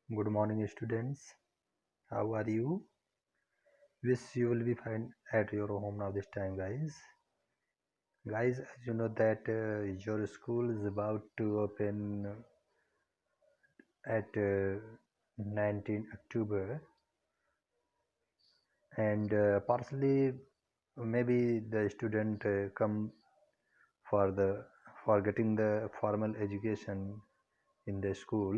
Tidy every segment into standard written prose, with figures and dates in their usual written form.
Good morning, students. How are you? Wish you will be fine at your home now this time, guys. Guys, as you know that your school is about to open at 19 October, and partially maybe the student come for the for getting the formal education in the school.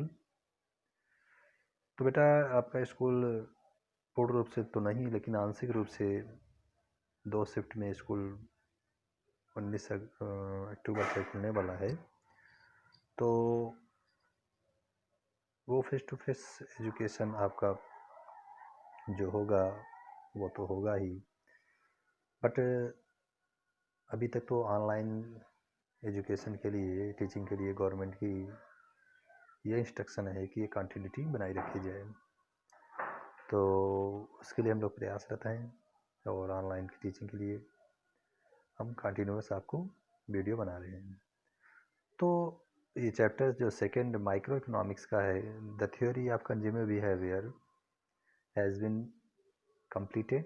तो बेटा आपका school पूर्ण रूप से तो नहीं, लेकिन आंशिक रूप से 2 शिफ्ट में स्कूल 19 अक्टूबर से खुलने वाला है। तो वो फेस टू फेस एजुकेशन आपका जो होगा वो तो होगा ही, बट अभी तक तो ऑनलाइन एजुकेशन के लिए, टीचिंग के लिए गवर्नमेंट की ये इंस्ट्रक्शन है कि ये कंटिन्यूटी बनाई रखी जाए। तो उसके लिए हम लोग प्रयासरत हैं और ऑनलाइन की टीचिंग के लिए हम कंटिन्यूस आपको वीडियो बना रहे हैं। तो ये चैप्टर जो सेकंड माइक्रो इकोनॉमिक्स का है, the theory of consumer behaviour has been completed,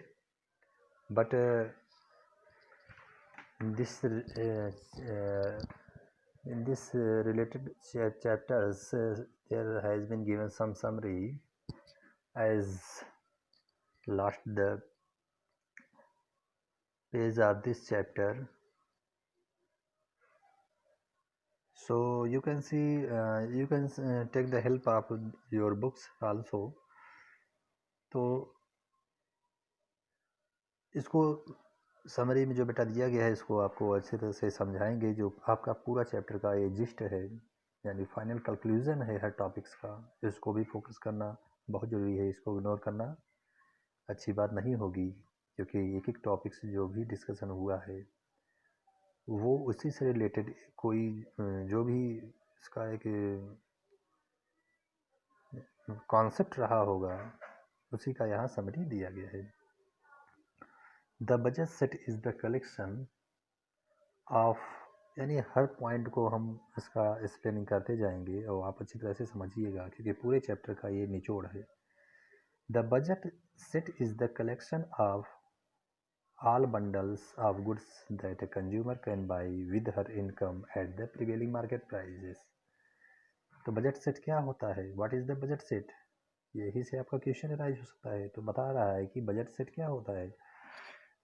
but in this related chapters there has been given some summary as last the page of this chapter. So you can see you can take the help of your books also. तो इसको summary में जो बेटा दिया गया है इसको आपको अच्छी तरह से समझाएंगे। जो आपका पूरा चैप्टर का ये जिस्ट है, यानी फाइनल कंक्लूजन है हर टॉपिक्स का, इसको भी फोकस करना बहुत ज़रूरी है। इसको इग्नोर करना अच्छी बात नहीं होगी, क्योंकि एक एक टॉपिक से जो भी डिस्कशन हुआ है वो उसी से रिलेटेड कोई जो भी इसका एक कॉन्सेप्ट रहा होगा उसी का यहाँ समरी दिया गया है। The budget set is the collection of, यानी हर पॉइंट को हम इसका एक्सप्लेनिंग करते जाएंगे और आप अच्छी तरह से समझिएगा, क्योंकि पूरे चैप्टर का ये निचोड़ है। The budget set is the collection of all bundles of goods that a consumer can buy with her income at the prevailing market prices. तो बजट सेट क्या होता है? What is the budget set? यही से आपका question rise हो सकता है। तो बता रहा है कि बजट सेट क्या होता है।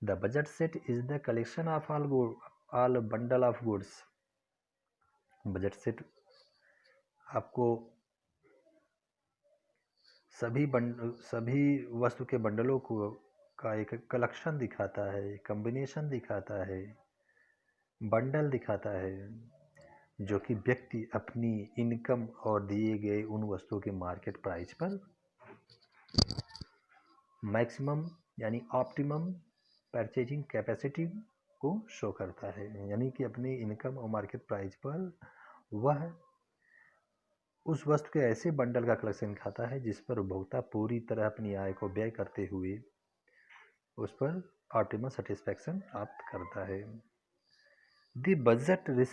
The budget set is the collection of all bundle of goods. Budget set आपको सभी वस्तु के बंडलों को का एक कलेक्शन दिखाता है, कम्बिनेशन दिखाता है, बंडल दिखाता है, जो कि व्यक्ति अपनी इनकम और दिए गए उन वस्तुओं के मार्केट प्राइस पर मैक्सिमम यानी ऑप्टिमम परचेजिंग कैपेसिटी को शो करता है। यानी कि अपनी इनकम और मार्केट प्राइस पर वह उस वस्तु के ऐसे बंडल का कलेक्शन खाता है जिस पर उपभोक्ता पूरी तरह अपनी आय को व्यय करते हुए उस पर ऑप्टिमम सेटिस्फैक्शन प्राप्त करता है। The budget the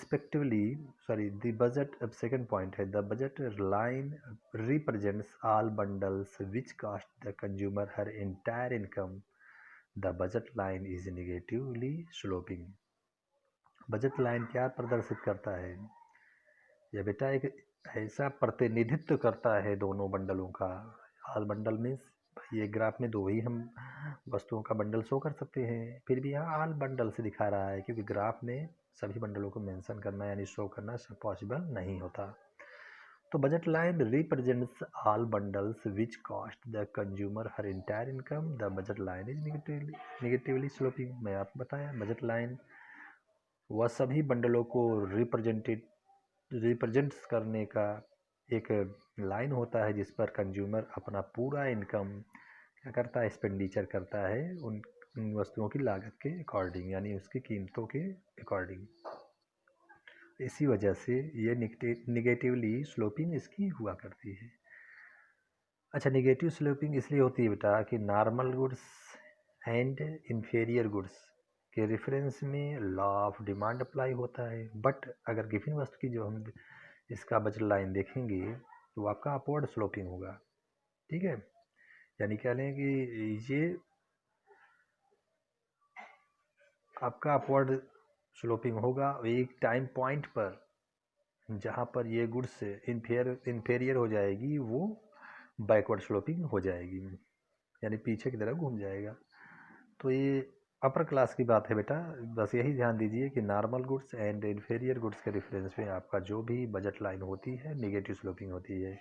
budget second point है, the budget line represents all bundles which cost the consumer her entire income. The budget line is negatively sloping. Budget line क्या प्रदर्शित करता है? यह बेटा एक ऐसा प्रतिनिधित्व करता है दोनों बंडलों का। ऑल बंडल मीन्स ये ग्राफ में दो ही हम वस्तुओं का बंडल शो कर सकते हैं, फिर भी यहाँ ऑल बंडल से दिखा रहा है, क्योंकि ग्राफ में सभी बंडलों को मेंशन करना यानी शो करना पॉसिबल नहीं होता। तो budget line represents all bundles which cost the consumer her entire income. The budget line is negatively sloping. मैं आपको बताया बजट लाइन वह सभी बंडलों को रिप्रेजेंट्स करने का एक लाइन होता है जिस पर कंज्यूमर अपना पूरा इनकम क्या करता है, एक्सपेंडिचर करता है उन वस्तुओं की लागत के अकॉर्डिंग, यानी उसकी कीमतों के अकॉर्डिंग। इसी वजह से ये निगेटिवली स्लोपिंग इसकी हुआ करती है। अच्छा, निगेटिव स्लोपिंग इसलिए होती है बेटा कि normal goods and inferior goods के रेफरेंस में लॉ ऑफ डिमांड अप्लाई होता है। बट अगर गिवन वस्तु की जो हम इसका बजट लाइन देखेंगे तो आपका अपवर्ड स्लोपिंग होगा, ठीक है। यानी कह लें कि ये आपका अपवर्ड स्लोपिंग होगा एक टाइम पॉइंट पर, जहाँ पर ये गुड्स इन्फेरियर हो जाएगी वो बैकवर्ड स्लोपिंग हो जाएगी, यानी पीछे की तरफ घूम जाएगा। तो ये अपर क्लास की बात है बेटा, बस यही ध्यान दीजिए कि normal goods and inferior goods के रेफरेंस में आपका जो भी बजट लाइन होती है नेगेटिव स्लोपिंग होती है,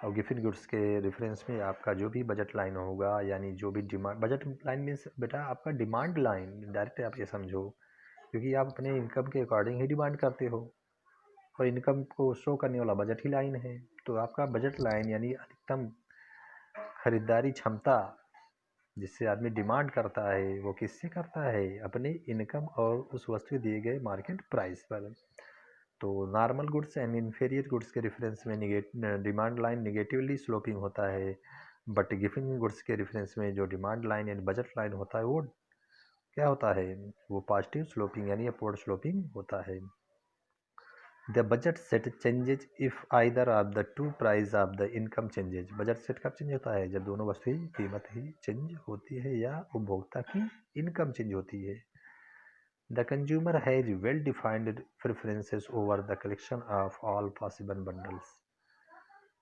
और गिवन गुड्स के रेफरेंस में आपका जो भी बजट लाइन होगा, यानी जो भी डिमांड, बजट लाइन मीन्स बेटा आपका डिमांड लाइन, डायरेक्ट आप ये समझो, क्योंकि आप अपने इनकम के अकॉर्डिंग ही डिमांड करते हो और इनकम को शो करने वाला बजट ही लाइन है। तो आपका बजट लाइन यानी अधिकतम खरीदारी क्षमता जिससे आदमी डिमांड करता है वो किससे करता है, अपने इनकम और उस वस्तु के दिए गए मार्केट प्राइस पर। तो normal goods and inferior goods के रेफरेंस में डिमांड लाइन निगेटिवली स्लोपिंग होता है, बट गिवन गुड्स के रेफरेंस में जो डिमांड लाइन यानी बजट लाइन होता है वो क्या होता है, वो पॉजिटिव स्लोपिंग यानी अपवर्ड स्लोपिंग होता है। The budget set changes if either of the two price of the income changes। Budget set कब चेंज होता है, जब दोनों वस्तु की कीमत ही चेंज होती है या उपभोक्ता की इनकम चेंज होती है। The consumer has well defined preferences over the collection of all possible bundles।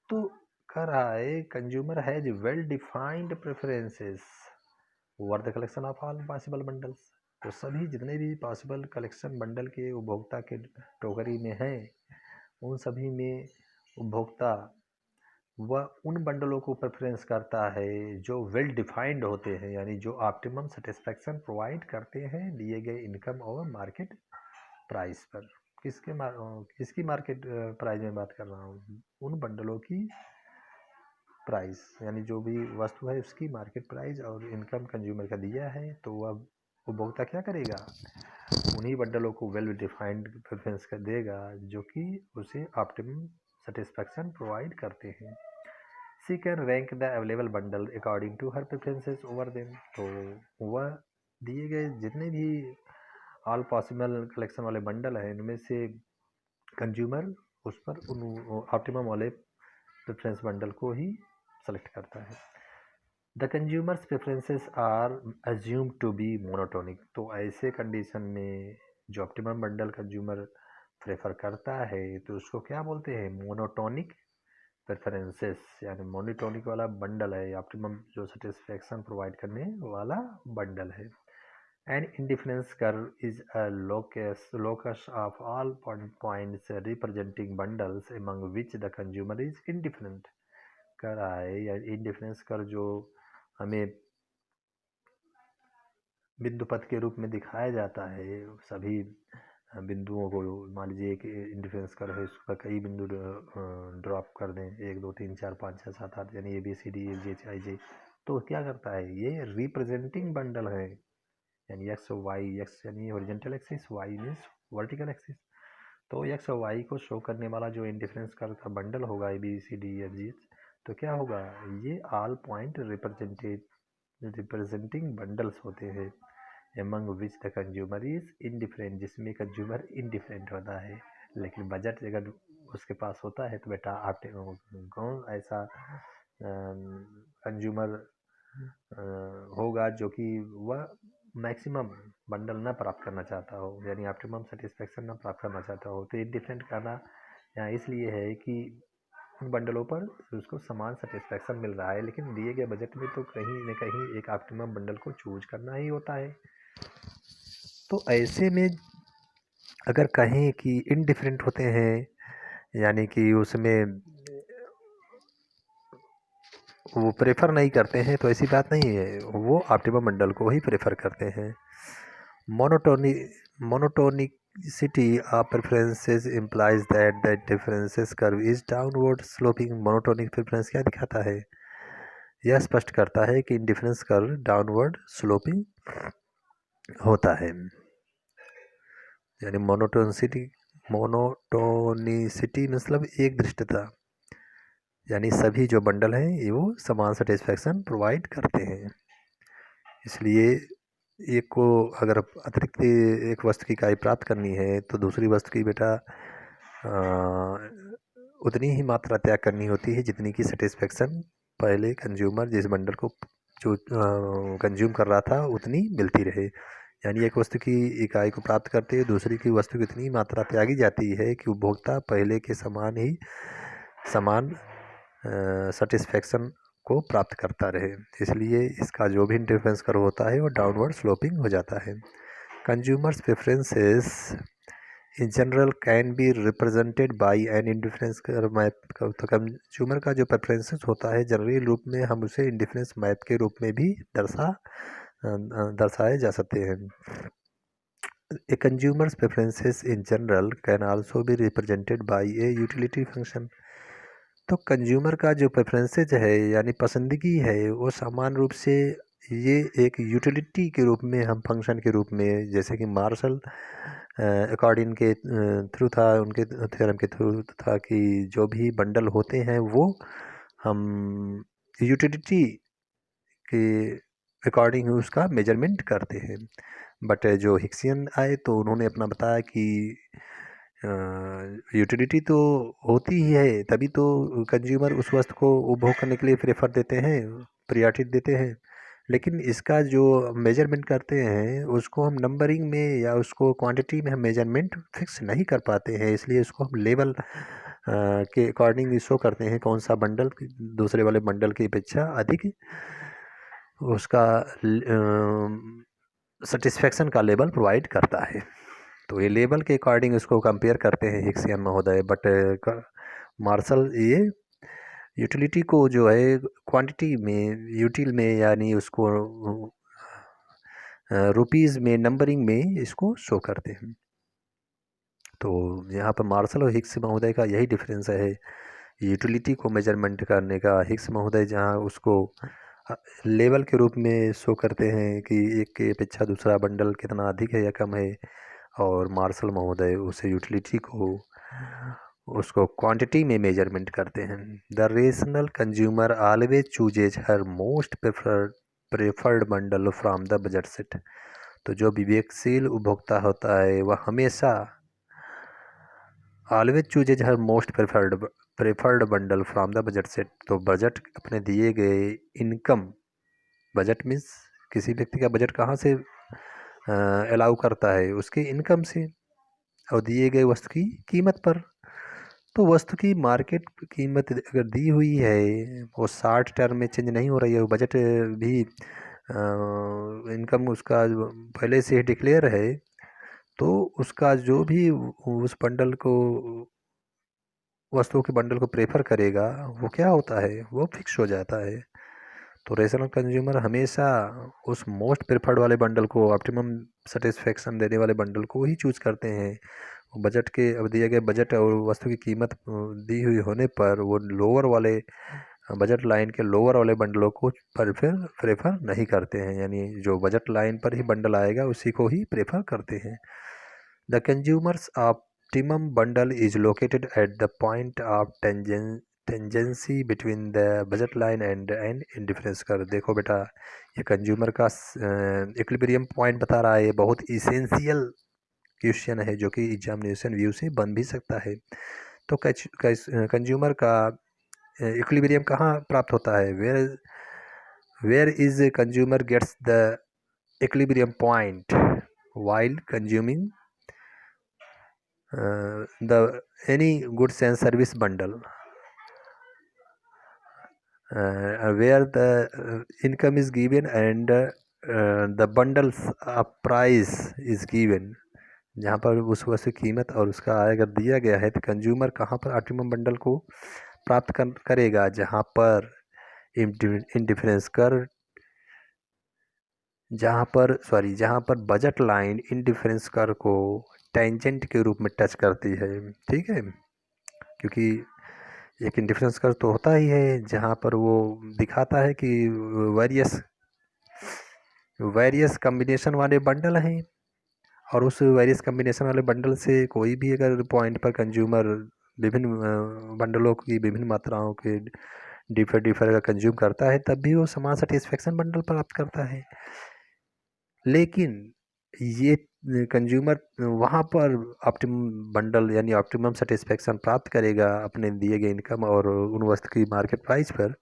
तो कह रहा है consumer has well defined preferences over the collection of all possible bundles. तो सभी जितने भी पॉसिबल कलेक्शन बंडल के उपभोक्ता के टोकरी में हैं, उन सभी में उपभोक्ता वह उन बंडलों को प्रेफरेंस करता है जो वेल डिफाइंड होते हैं, यानी जो ऑप्टिमम सेटिस्फैक्शन प्रोवाइड करते हैं दिए गए इनकम और मार्केट प्राइस पर। किसकी मार्केट प्राइस में बात कर रहा हूँ, उन बंडलों की प्राइस, यानी जो भी वस्तु है उसकी मार्केट प्राइस और इनकम कंज्यूमर का दिया है, तो वह उपभोक्ता क्या करेगा, उन्हीं बंडलों को वेल डिफाइंड प्रेफरेंस कर देगा जो कि उसे ऑप्टिमम सेटिस्फैक्शन प्रोवाइड करते हैं। She can rank the available bundle according to her preferences over them. तो वह दिए गए जितने भी ऑल पॉसिबल कलेक्शन वाले बंडल हैं इनमें से कंज्यूमर उस पर उन ऑप्टिमम वाले प्रेफरेंस बंडल को ही सेलेक्ट करता है। The consumers preferences are assume to be monotonic. तो ऐसे कंडीशन में जो ऑप्टिमम बंडल कंज्यूमर प्रेफर करता है तो उसको क्या बोलते हैं, मोनोटोनिक प्रेफरेंसेस, यानी मोनोटोनिक वाला बंडल है, ऑप्टिमम जो सेटिस्फैक्शन प्रोवाइड करने वाला बंडल है। And indifference curve is a locus of all points representing bundles among which the consumer is indifferent. कर रहा है या इंडिफरेंस कर्व जो हमें बिंदु पथ के रूप में दिखाया जाता है, सभी बिंदुओं को मान लीजिए कि इंडिफरेंस कर्व है, उसका कई बिंदु ड्रॉप कर दें, 1 2 3 4 5 6 7 8 यानी ABCD EFG HIJ, तो क्या करता है ये रिप्रेजेंटिंग बंडल है, यानी एक्स और वाई, एक्स यानी horizontal axis, Y means vertical axis. तो एक्स और वाई को शो करने वाला जो इंडिफरेंस कर्व का बंडल होगा ABCD EFG, तो क्या होगा, ये ऑल पॉइंट रिप्रेजेंटिंग बंडल्स होते हैं among which the consumer is indifferent, जिसमें कंज्यूमर इंडिफरेंट होता है। लेकिन बजट अगर उसके पास होता है तो बेटा आप कौन ऐसा कंज्यूमर होगा जो कि वह मैक्सिमम बंडल ना प्राप्त करना चाहता हो, यानी ऑप्टिमम सेटिस्फैक्शन ना प्राप्त करना चाहता हो। तो इंडिफरेंट करना यहाँ इसलिए है कि उन बंडलों पर उसको समान सेटिस्फैक्शन मिल रहा है, लेकिन दिए गए बजट में तो कहीं न कहीं एक ऑप्टिमम बंडल को चूज करना ही होता है। तो ऐसे में अगर कहें कि इनडिफरेंट होते हैं, यानी कि उसमें वो प्रेफर नहीं करते हैं, तो ऐसी बात नहीं है, वो ऑप्टिमम बंडल को ही प्रेफर करते हैं। Monotonicity of preferences implies that the differences curve is downward sloping. Monotonic preference क्या दिखाता है, यह स्पष्ट करता है कि इंडिफरेंस कर्व डाउनवर्ड स्लोपिंग होता है, यानी मोनोटोनिसिटी मतलब एक दृष्टता, यानी सभी जो बंडल हैं ये वो समान सेटिस्फैक्शन प्रोवाइड करते हैं। इसलिए एक को अगर अतिरिक्त एक वस्तु की इकाई प्राप्त करनी है तो दूसरी वस्तु की बेटा उतनी ही मात्रा त्याग करनी होती है जितनी की सेटिस्फेक्शन पहले कंज्यूमर जिस बंडल को जो कंज्यूम कर रहा था उतनी मिलती रहे। यानी एक वस्तु की इकाई को प्राप्त करते हुए दूसरी की वस्तु की इतनी मात्रा त्यागी जाती है कि उपभोक्ता पहले के समान सेटिस्फेक्शन को प्राप्त करता रहे। इसलिए इसका जो भी इंटरफेरेंस कर्व होता है वो डाउनवर्ड स्लोपिंग हो जाता है। Consumers preferences in general can be represented by an indifference map. तो कंज्यूमर का जो प्रेफरेंसेस होता है जनरली रूप में हम उसे इंडिफरेंस मैप के रूप में भी दर्शाए जा सकते हैं। A consumer's preferences in general can also be represented by a utility function। तो कंज्यूमर का जो प्रेफरेंसेज है यानी पसंदगी है वो समान रूप से ये एक यूटिलिटी के रूप में हम फंक्शन के रूप में जैसे कि मार्शल अकॉर्डिंग के थ्रू था, उनके थ्योरम के थ्रू था कि जो भी बंडल होते हैं वो हम यूटिलिटी के अकॉर्डिंग उसका मेजरमेंट करते हैं। बट जो हिक्सियन आए तो उन्होंने अपना बताया कि यूटिलिटी तो होती ही है तभी तो कंज्यूमर उस वस्तु को उपभोग करने के लिए प्रेफर देते हैं, प्रायोरिटी देते हैं। लेकिन इसका जो मेजरमेंट करते हैं उसको हम नंबरिंग में या उसको क्वांटिटी में हम मेजरमेंट फिक्स नहीं कर पाते हैं, इसलिए उसको हम लेवल के अकॉर्डिंग शो करते हैं कौन सा बंडल दूसरे वाले बंडल की अपेक्षा अधिक उसका सेटिस्फेक्शन का लेवल प्रोवाइड करता है। तो ये लेवल के अकॉर्डिंग इसको कंपेयर करते हैं हिक्सियन महोदय। बट मार्शल ये यूटिलिटी को जो है क्वांटिटी में यूटिल में यानी उसको रुपीज़ में नंबरिंग में इसको शो करते हैं। तो यहाँ पर मार्शल और हिक्स महोदय का यही डिफरेंस है यूटिलिटी को मेजरमेंट करने का। हिक्स महोदय जहाँ उसको लेवल के रूप में शो करते हैं कि एक के अपेक्षा दूसरा बंडल कितना अधिक है या कम है, और मार्शल महोदय उसे यूटिलिटी को उसको क्वांटिटी में मेजरमेंट करते हैं। The rational consumer always chooses her most preferred bundle from the budget set. तो जो विवेकशील उपभोक्ता होता है वह हमेशा always chooses her most preferred bundle from the budget set. तो बजट अपने दिए गए इनकम, बजट मीन्स किसी व्यक्ति का बजट कहाँ से अलाउ करता है उसके इनकम से और दिए गए वस्तु की कीमत पर। तो वस्तु की मार्केट कीमत अगर दी हुई है वो 60 टर्म में चेंज नहीं हो रही है, वो बजट भी इनकम उसका पहले से ही डिक्लेयर है, तो उसका जो भी उस बंडल को वस्तुओं के बंडल को प्रेफर करेगा वो क्या होता है वो फिक्स हो जाता है। तो रेशनल कंज्यूमर हमेशा उस मोस्ट प्रेफर्ड वाले बंडल को, ऑप्टिमम सेटिस्फेक्शन देने वाले बंडल को ही चूज करते हैं। बजट के अब दिए गए बजट और वस्तु की कीमत दी हुई होने पर वो लोअर वाले बजट लाइन के लोअर वाले बंडलों को प्रेफर नहीं करते हैं, यानी जो बजट लाइन पर ही बंडल आएगा उसी को ही प्रेफर करते हैं। The consumers optimum bundle is located at the point of tangency between the budget line and indifference कर। देखो बेटा ये कंज्यूमर का इक्विलिब्रियम पॉइंट बता रहा है, ये बहुत इसेंशियल क्वेश्चन है जो कि एग्जामिनेशन व्यू से बन भी सकता है। तो कंज्यूमर का इक्विलिब्रियम कहाँ प्राप्त होता है, where is consumer gets the equilibrium point while consuming the any goods and service bundle where the income is given and the bundles price is given। जहाँ पर उस वस्तु की कीमत और उसका आय अगर दिया गया है तो कंज्यूमर कहाँ पर ऑप्टिमम बंडल को प्राप्त करेगा, जहाँ पर इंडिफरेंस कर जहाँ पर बजट लाइन इंडिफरेंस कर को टेंजेंट के रूप में टच करती है। ठीक है, क्योंकि एक इंडिफरेंस कर तो होता ही है जहाँ पर वो दिखाता है कि वेरियस कम्बिनेशन वाले बंडल हैं, और उस वेरियस कम्बिनेशन वाले बंडल से कोई भी अगर पॉइंट पर कंज्यूमर विभिन्न बंडलों की विभिन्न मात्राओं के डिफर अगर कंज्यूम करता है तब भी वो समान सेटिस्फेक्शन बंडल प्राप्त करता है। लेकिन ये कंज्यूमर वहाँ पर ऑप्टिमम बंडल यानी ऑप्टिमम सेटिस्फेक्शन प्राप्त करेगा अपने दिए गए इनकम और उन वस्तु की मार्केट प्राइस पर,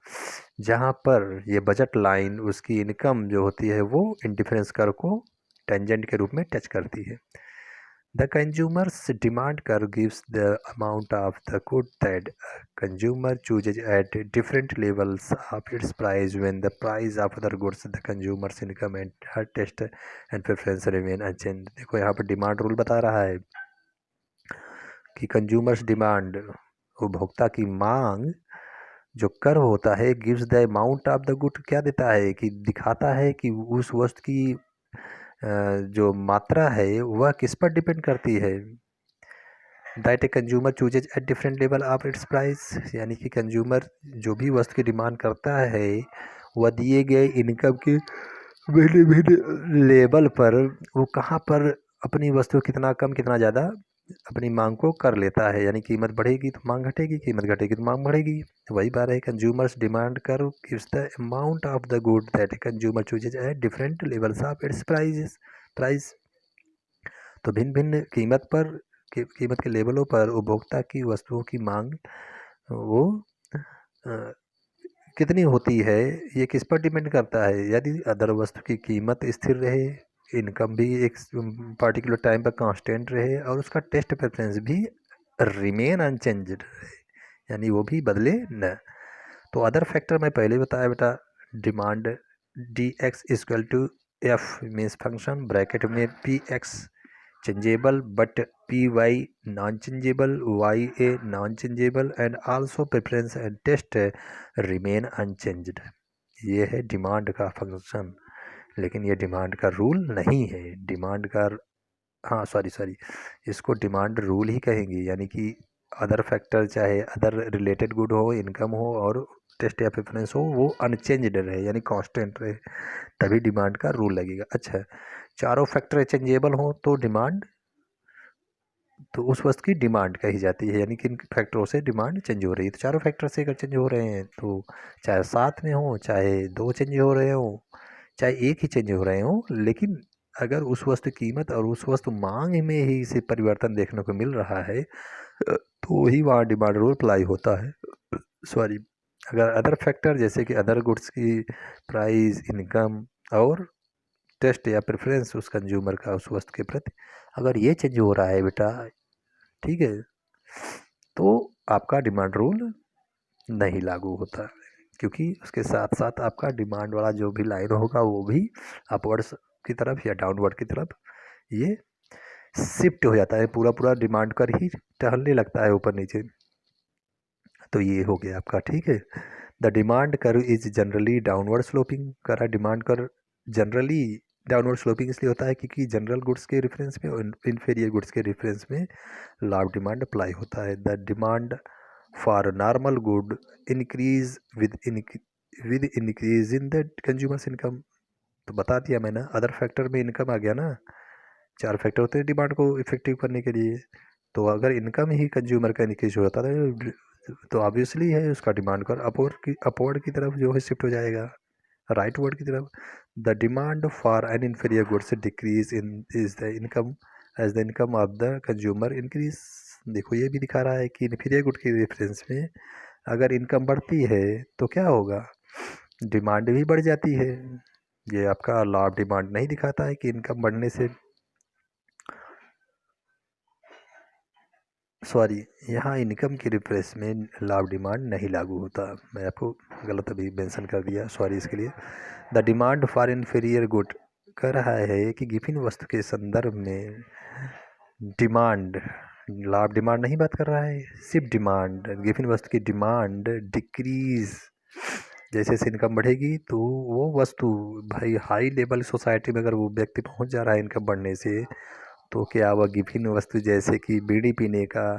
जहाँ पर ये बजट लाइन उसकी इनकम जो होती है वो इंडिफरेंस कर्व को टेंजेंट के रूप में टच करती है। The consumer's demand curve gives the amount of the good that a consumer chooses at different levels of its price. When the price of other goods, the consumer's income and her taste and preference remain unchanged. देखो यहाँ पर demand rule बता रहा है कि consumers demand, उपभोक्ता की मांग, जो कर्व होता है gives the amount of the good, क्या देता है कि दिखाता है कि उस वस्तु की जो मात्रा है वह किस पर डिपेंड करती है। That a consumer chooses at different level of its price, यानी कि कंज्यूमर जो भी वस्तु की डिमांड करता है वह दिए गए इनकम के भिन्न भिन्न लेवल पर वो कहाँ पर अपनी वस्तु कितना कम कितना ज़्यादा अपनी मांग को कर लेता है। यानी कीमत बढ़ेगी तो मांग घटेगी, कीमत घटेगी तो मांग बढ़ेगी। वही बात है, consumers demand curve gives the amount of the good that a consumer chooses at different levels of its price. तो भिन्न भिन्न कीमत के लेवलों पर उपभोक्ता की वस्तुओं की मांग वो कितनी होती है, ये किस पर डिपेंड करता है। यदि अदर वस्तु की कीमत स्थिर रहे, इनकम भी एक पर्टिकुलर टाइम पर कांस्टेंट रहे और उसका टेस्ट प्रेफरेंस भी रिमेन अनचेंज्ड रहे, यानी वो भी बदले न। तो अदर फैक्टर मैं पहले बताया बेटा, demand D X equal to F means function bracket में P X changeable but py non-changeable, ya non-changeable and also preference and test remain unchanged। ये है डिमांड का फंक्शन, लेकिन ये डिमांड का रूल नहीं है। डिमांड का, हाँ सॉरी, इसको डिमांड रूल ही कहेंगे। यानी कि अदर फैक्टर चाहे अदर रिलेटेड गुड हो, इनकम हो और टेस्ट या प्रेफरेंस हो, वो अनचेंज्ड रहे यानी कांस्टेंट रहे, तभी डिमांड का रूल लगेगा। अच्छा, चारों फैक्टर चेंजेबल हो तो डिमांड, तो उस वस्तु की डिमांड कही जाती है, यानी कि इन फैक्टरों से डिमांड चेंज हो रही है। तो चारों फैक्टर से अगर चेंज हो रहे हैं तो चाहे साथ में हो, चाहे दो चेंज हो रहे हो, चाहे एक ही चेंज हो रहे हो, लेकिन अगर उस वस्तु कीमत और उस वस्तु मांग में ही से परिवर्तन देखने को मिल रहा है तो ही वहाँ डिमांड रूल अप्लाई होता है। सॉरी, अगर अदर फैक्टर जैसे कि अदर गुड्स की प्राइस, इनकम और टेस्ट या प्रेफरेंस उस कंज्यूमर का उस वस्तु के प्रति, अगर ये चेंज हो रहा है बेटा, ठीक है, तो आपका डिमांड रूल नहीं लागू होता, क्योंकि उसके साथ साथ आपका डिमांड वाला जो भी लाइन होगा वो भी अपवर्ड्स की तरफ या डाउनवर्ड की तरफ ये शिफ्ट हो जाता है, पूरा पूरा डिमांड कर ही टहलने लगता है ऊपर नीचे। तो ये हो गया आपका, ठीक है। The demand curve is generally downward sloping, करा demand curve generally downward sloping इसलिए होता है क्योंकि जनरल गुड्स के रेफरेंस में और इन्फीरियर गुड्स के रेफरेंस में लॉ ऑफ डिमांड अप्लाई होता है। The demand for normal good increase with increase in the consumers income. तो बता दिया मैंने, अदर फैक्टर में इनकम आ गया ना, चार फैक्टर होते हैं डिमांड को इफेक्टिव करने के लिए। तो अगर इनकम ही कंज्यूमर का इंक्रीज हो जाता है तो ऑब्वियसली है उसका डिमांड कर अपवर्ड की तरफ जो है शिफ्ट हो जाएगा, राइट वर्ड की तरफ। The demand for an inferior goods decrease in is the income as the income of the consumer increase. देखो ये भी दिखा रहा है कि इन्फीरियर गुड के रेफरेंस में अगर इनकम बढ़ती है तो क्या होगा, डिमांड भी बढ़ जाती है। ये आपका लॉ ऑफ डिमांड नहीं दिखाता है कि इनकम बढ़ने से, सॉरी, यहाँ इनकम के रेफरेंस में लॉ ऑफ डिमांड नहीं लागू होता। मैं आपको गलत अभी मेंशन कर दिया, सॉरी इसके लिए। The demand for inferior good कह रहा है कि गिवन वस्तु के संदर्भ में डिमांड, लॉ ऑफ डिमांड नहीं बात कर रहा है, सिर्फ डिमांड, गिवन वस्तु की डिमांड डिक्रीज, जैसे जैसे इनकम बढ़ेगी तो वो वस्तु, भाई हाई लेवल सोसाइटी में अगर वो व्यक्ति पहुंच जा रहा है इनकम बढ़ने से, तो क्या वह गिवन वस्तु जैसे कि बीड़ी पीने का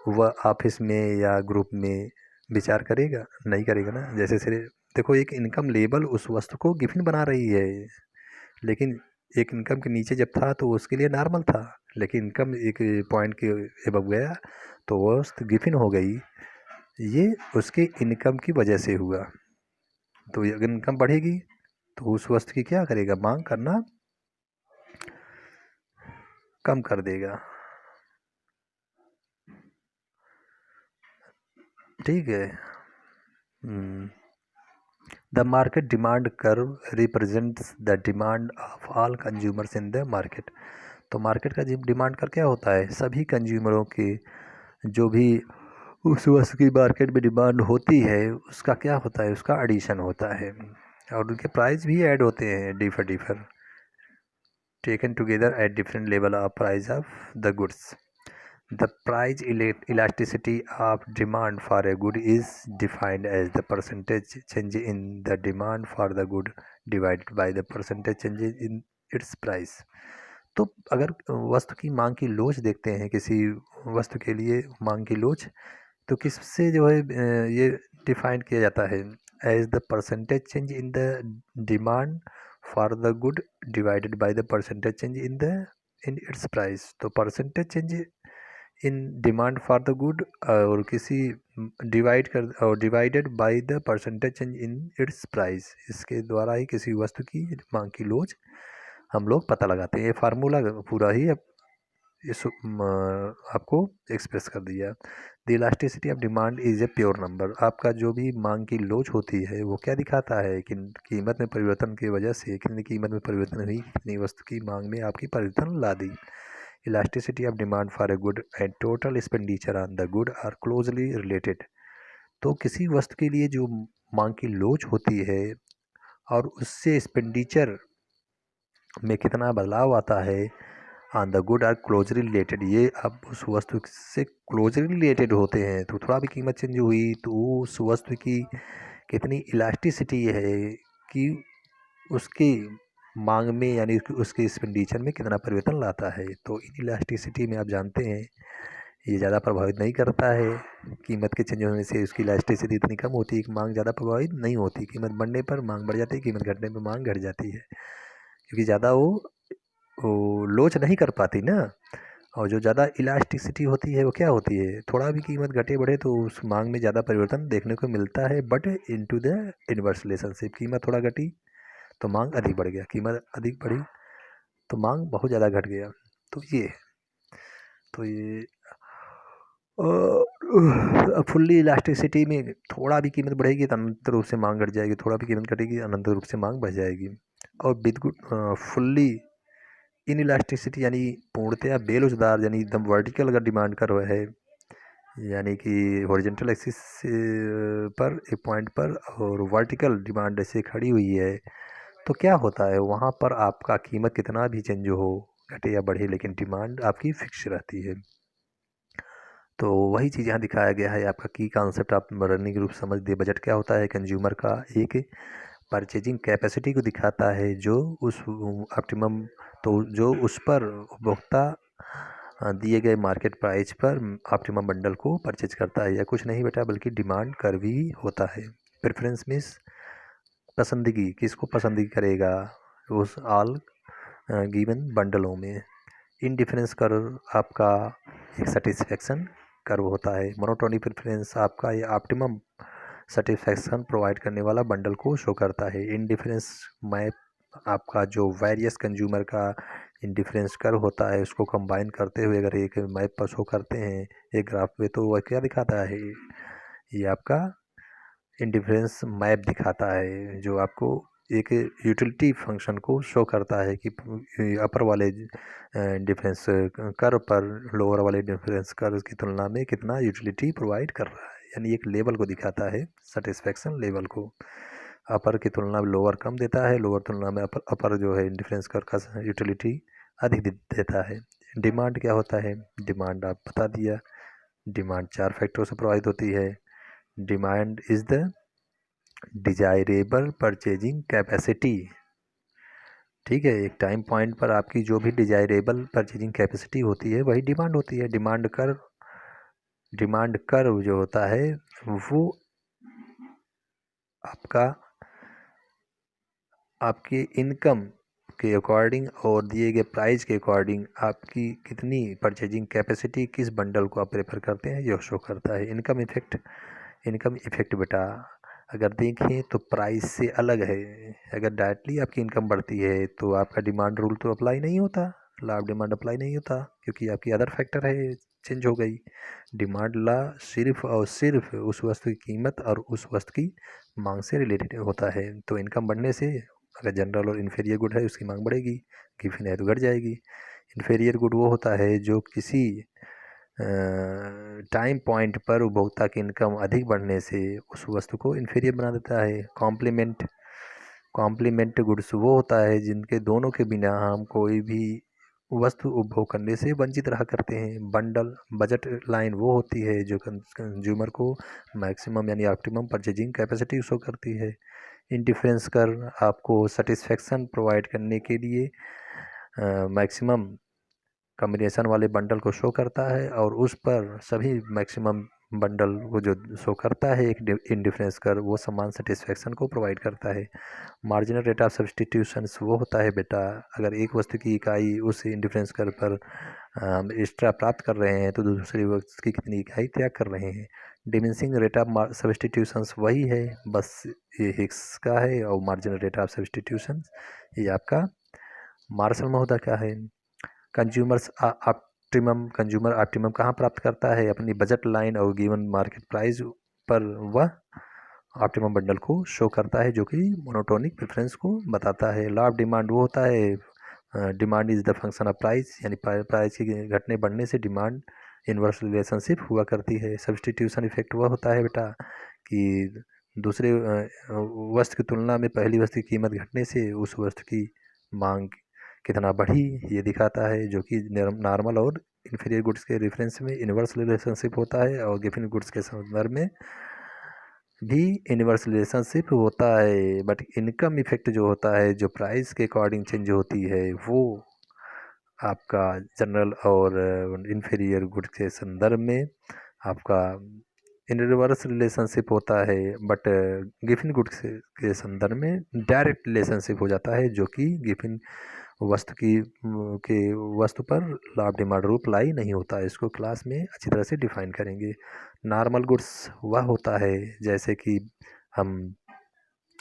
वह ऑफिस में या ग्रुप में विचार करेगा, नहीं करेगा ना। जैसे से देखो एक इनकम लेवल उस वस्तु को गिवन बना रही है, लेकिन एक इनकम के नीचे जब था तो उसके लिए नॉर्मल था, लेकिन इनकम एक पॉइंट के एबव गया तो वह वस्तु गिवन हो गई। ये उसके इनकम की वजह से हुआ। तो अगर इनकम बढ़ेगी तो उस वस्तु की क्या करेगा, मांग करना कम कर देगा। ठीक है। The market demand curve represents the demand of all consumers in the market. तो मार्केट का डिमांड कर क्या होता है, सभी कंज्यूमरों की जो भी उस वस्तु की मार्केट में डिमांड होती है उसका क्या होता है, उसका एडिशन होता है, और उनके प्राइस भी ऐड होते हैं differ taken together at different level of price of the goods. The price elasticity of demand for a good is defined as the percentage change in the demand for the good divided by the percentage change in its price। तो अगर वस्तु की मांग की लोच देखते हैं, किसी वस्तु के लिए मांग की लोच, तो किससे जो है ये डिफाइन किया जाता है, as the percentage change in the demand for the good divided by the percentage change in its price. तो percentage change in demand for the good और किसी divided by the percentage change in its price, इसके द्वारा ही किसी वस्तु की मांग की लोच हम लोग पता लगाते हैं। ये फार्मूला पूरा ही इस आपको एक्सप्रेस कर दिया। The elasticity of demand is a pure number. आपका जो भी मांग की लोच होती है वो क्या दिखाता है कि कीमत में परिवर्तन की वजह से कितनी कीमत में परिवर्तन हुई, कितनी वस्तु की मांग में आपकी परिवर्तन ला दी। Elasticity of demand for a good and total expenditure on the good are closely related. तो किसी वस्तु के लिए जो मांग की लोच होती है और उससे एक्सपेंडिचर में कितना बदलाव आता है, on the good are closely related, ये अब उस वस्तु से क्लोजली रिलेटेड होते हैं। तो थोड़ा भी कीमत चेंज हुई तो उस वस्तु की कितनी इलास्टिसिटी है कि उसकी मांग में यानी उसके एक्सपेंडिचर में कितना परिवर्तन लाता है। तो इन इलास्टिसिटी में आप जानते हैं ये ज़्यादा प्रभावित नहीं करता है, कीमत के चेंज होने से उसकी इलास्टिसिटी इतनी कम होती है कि मांग ज़्यादा प्रभावित नहीं होती। कीमत बढ़ने पर मांग बढ़ जाती है, कीमत घटने पर मांग घट जाती है, क्योंकि ज़्यादा वो लोच नहीं कर पाती ना। और जो ज़्यादा इलास्टिसिटी होती है वो क्या होती है, थोड़ा भी कीमत घटे बढ़े तो उस मांग में ज़्यादा परिवर्तन देखने को मिलता है, but into the inverse relationship, कीमत थोड़ा घटी तो मांग अधिक बढ़ गया, कीमत अधिक बढ़ी तो मांग बहुत ज़्यादा घट गया। तो ये फुल्ली इलास्टिसिटी में थोड़ा भी कीमत बढ़ेगी तो अनंत रूप से मांग घट जाएगी, थोड़ा भी कीमत घटेगी अनंत रूप से मांग बढ़ जाएगी। और विद फुल्ली इन इलास्टिसिटी यानी पूर्णतया बेलोचदार, यानी एकदम वर्टिकल अगर डिमांड कर रहा है, यानी कि हॉरिजॉन्टल एक्सिस पर एक पॉइंट पर और वर्टिकल डिमांड ऐसे खड़ी हुई है, तो क्या होता है वहाँ पर आपका कीमत कितना भी चेंज हो, घटे या बढ़े, लेकिन डिमांड आपकी फिक्स रहती है। तो वही चीज़ यहाँ दिखाया गया है। आपका की कॉन्सेप्ट आप रनिंग रूप समझ दिए। बजट क्या होता है, कंज्यूमर का एक परचेजिंग कैपेसिटी को दिखाता है, जो उस ऑप्टिमम, तो जो उस पर उपभोक्ता दिए गए मार्केट प्राइस पर ऑप्टिमम बंडल को परचेज करता है। या कुछ नहीं बेटा बल्कि डिमांड कर्व ही होता है। प्रेफरेंस मीन्स पसंदगी, किसको पसंदगी करेगा उस ऑल गिवन बंडलों में। इंडिफरेंस कर्व आपका एक सेटिस्फेक्शन कर्व होता है। मोनोटोनिक प्रेफरेंस आपका ये ऑप्टिमम सेटिस्फेक्शन प्रोवाइड करने वाला बंडल को शो करता है। इंडिफरेंस मैप आपका जो वेरियस कंज्यूमर का इंडिफरेंस कर्व होता है उसको कंबाइन करते हुए अगर एक मैप पर शो करते हैं एक ग्राफ पे, तो वह क्या दिखाता है, ये आपका इंडिफरेंस मैप दिखाता है, जो आपको एक यूटिलिटी फंक्शन को शो करता है कि अपर वाले डिफरेंस कर्व पर लोअर वाले डिफरेंस कर्व की तुलना में कितना यूटिलिटी प्रोवाइड कर रहा है। यानी एक लेवल को दिखाता है, सेटिस्फेक्शन लेवल को। अपर की तुलना में लोअर कम देता है, लोअर तुलना में अपर जो है डिफरेंस कर्व का यूटिलिटी अधिक देता है। डिमांड क्या होता है, डिमांड आप बता दिया, डिमांड 4 फैक्टरों से प्रभावित होती है। Demand is the desirable purchasing capacity. ठीक है, एक टाइम पॉइंट पर आपकी जो भी डिजायरेबल परचेजिंग कैपेसिटी होती है वही डिमांड होती है। डिमांड कर्व जो होता है वो आपके इनकम के अकॉर्डिंग और दिए गए प्राइस के अकॉर्डिंग आपकी कितनी परचेजिंग कैपेसिटी किस बंडल को आप प्रेफर करते हैं यह शो करता है। इनकम इफेक्ट बेटा अगर देखें तो प्राइस से अलग है। अगर डायरेक्टली आपकी इनकम बढ़ती है तो आपका डिमांड रूल तो अप्लाई नहीं होता, लॉ ऑफ डिमांड अप्लाई नहीं होता, क्योंकि आपकी अदर फैक्टर है चेंज हो गई। डिमांड लॉ सिर्फ और सिर्फ उस वस्तु की कीमत और उस वस्तु की मांग से रिलेटेड होता है। तो इनकम बढ़ने से अगर जनरल और इन्फीरियर गुड है उसकी मांग बढ़ेगी, गिवन है तो घट जाएगी। इन्फीरियर गुड वो होता है जो किसी टाइम पॉइंट पर उपभोक्ता की इनकम अधिक बढ़ने से उस वस्तु को इन्फीरियर बना देता है। कॉम्प्लीमेंट गुड्स वो होता है जिनके दोनों के बिना हम कोई भी वस्तु उपभोग करने से वंचित रहा करते हैं। बजट लाइन वो होती है जो कंज्यूमर को मैक्सिमम यानी ऑप्टिमम परचेजिंग कैपेसिटी शो करती है। इंडिफरेंस कर आपको सेटिस्फेक्शन प्रोवाइड करने के लिए मैक्सिमम कॉम्बिनेशन वाले बंडल को शो करता है, और उस पर सभी मैक्सिमम बंडल को जो शो करता है एक इंडिफरेंस कर, वो समान सेटिस्फेक्शन को प्रोवाइड करता है। मार्जिनल रेट ऑफ सब्सटीट्यूशंस वो होता है बेटा, अगर एक वस्तु की इकाई उस इंडिफरेंस कर पर हम एक्स्ट्रा प्राप्त कर रहे हैं तो दूसरी वस्तु की कितनी इकाई त्याग कर रहे हैं। डिमिनिशिंग रेट ऑफ सब्सटीट्यूशंस वही है, बस ये हिक्स का है, और मार्जिनल रेट ऑफ सब्सटीट्यूशंस ये आपका मार्शल महोदय का है। कंज्यूमर ऑप्टिमम कहाँ प्राप्त करता है, अपनी बजट लाइन और गिवन मार्केट प्राइस पर वह ऑप्टिमम बंडल को शो करता है, जो कि मोनोटोनिक प्रेफरेंस को बताता है। लॉ ऑफ डिमांड वो होता है demand is the function of price, यानी प्राइस के घटने बढ़ने से डिमांड इन्वर्स रिलेशनशिप हुआ करती है। सब्सटीट्यूशन इफेक्ट वह होता है बेटा कि दूसरे वस्तु की तुलना में पहली वस्तु की कीमत घटने से उस वस्तु की मांग कितना बढ़ी ये दिखाता है, जो कि नॉर्मल और इन्फीरियर गुड्स के रेफरेंस में इन्वर्स रिलेशनशिप होता है, और गिवन गुड्स के संदर्भ में भी इन्वर्स रिलेशनशिप होता है। बट इनकम इफेक्ट जो होता है, जो प्राइस के अकॉर्डिंग चेंज होती है, वो आपका जनरल और इन्फीरियर गुड्स के संदर्भ में आपका इनरिवर्स रिलेशनशिप होता है, बट गिवन गुड्स के संदर्भ में डायरेक्ट रिलेशनशिप हो जाता है, जो कि गिवन वस्तु पर law of demand rule apply नहीं होता है। इसको क्लास में अच्छी तरह से डिफाइन करेंगे। नॉर्मल गुड्स वह होता है जैसे कि हम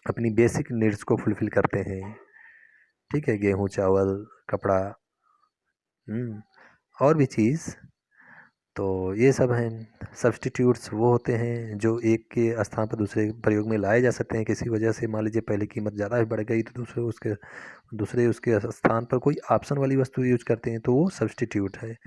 अपनी बेसिक नीड्स को फुलफिल करते हैं, ठीक है, गेहूँ चावल कपड़ा और भी चीज़, तो ये सब हैं। सब्सटीट्यूट्स वो होते हैं जो एक के स्थान पर दूसरे प्रयोग में लाए जा सकते हैं किसी वजह से। मान लीजिए पहले कीमत ज़्यादा बढ़ गई तो दूसरे उसके स्थान पर कोई ऑप्शन वाली वस्तु यूज करते हैं, तो वो सब्सटीट्यूट है।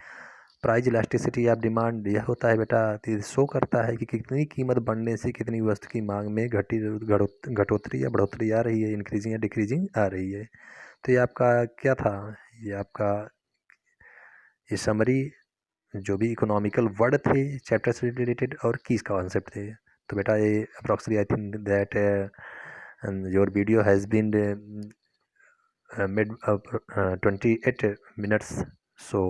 प्राइस इलास्टिसिटी ऑफ डिमांड यह होता है बेटा, शो करता है कि कितनी कीमत बढ़ने से कितनी वस्तु की मांग में घटोतरी या बढ़ोतरी आ रही है, इंक्रीजिंग या डिक्रीजिंग आ रही है। तो ये आपका क्या था, ये आपका ये समरी जो भी इकोनॉमिकल वर्ड थे चैप्टर से रिलेटेड और कीज का कॉन्सेप्ट थे। तो बेटा ये approximately I think that your video has been made 28 minutes, so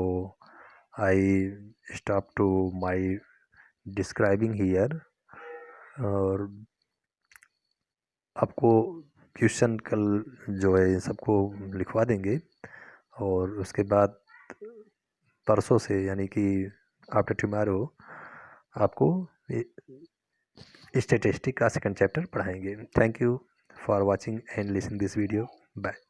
I stop to my describing here। और आपको क्वेश्चन कल जो है सबको लिखवा देंगे, और उसके बाद परसों से यानी कि आफ्टर टुमारो आपको स्टैटिस्टिक का सेकंड चैप्टर पढ़ाएंगे। Thank you for watching and listening this video. Bye.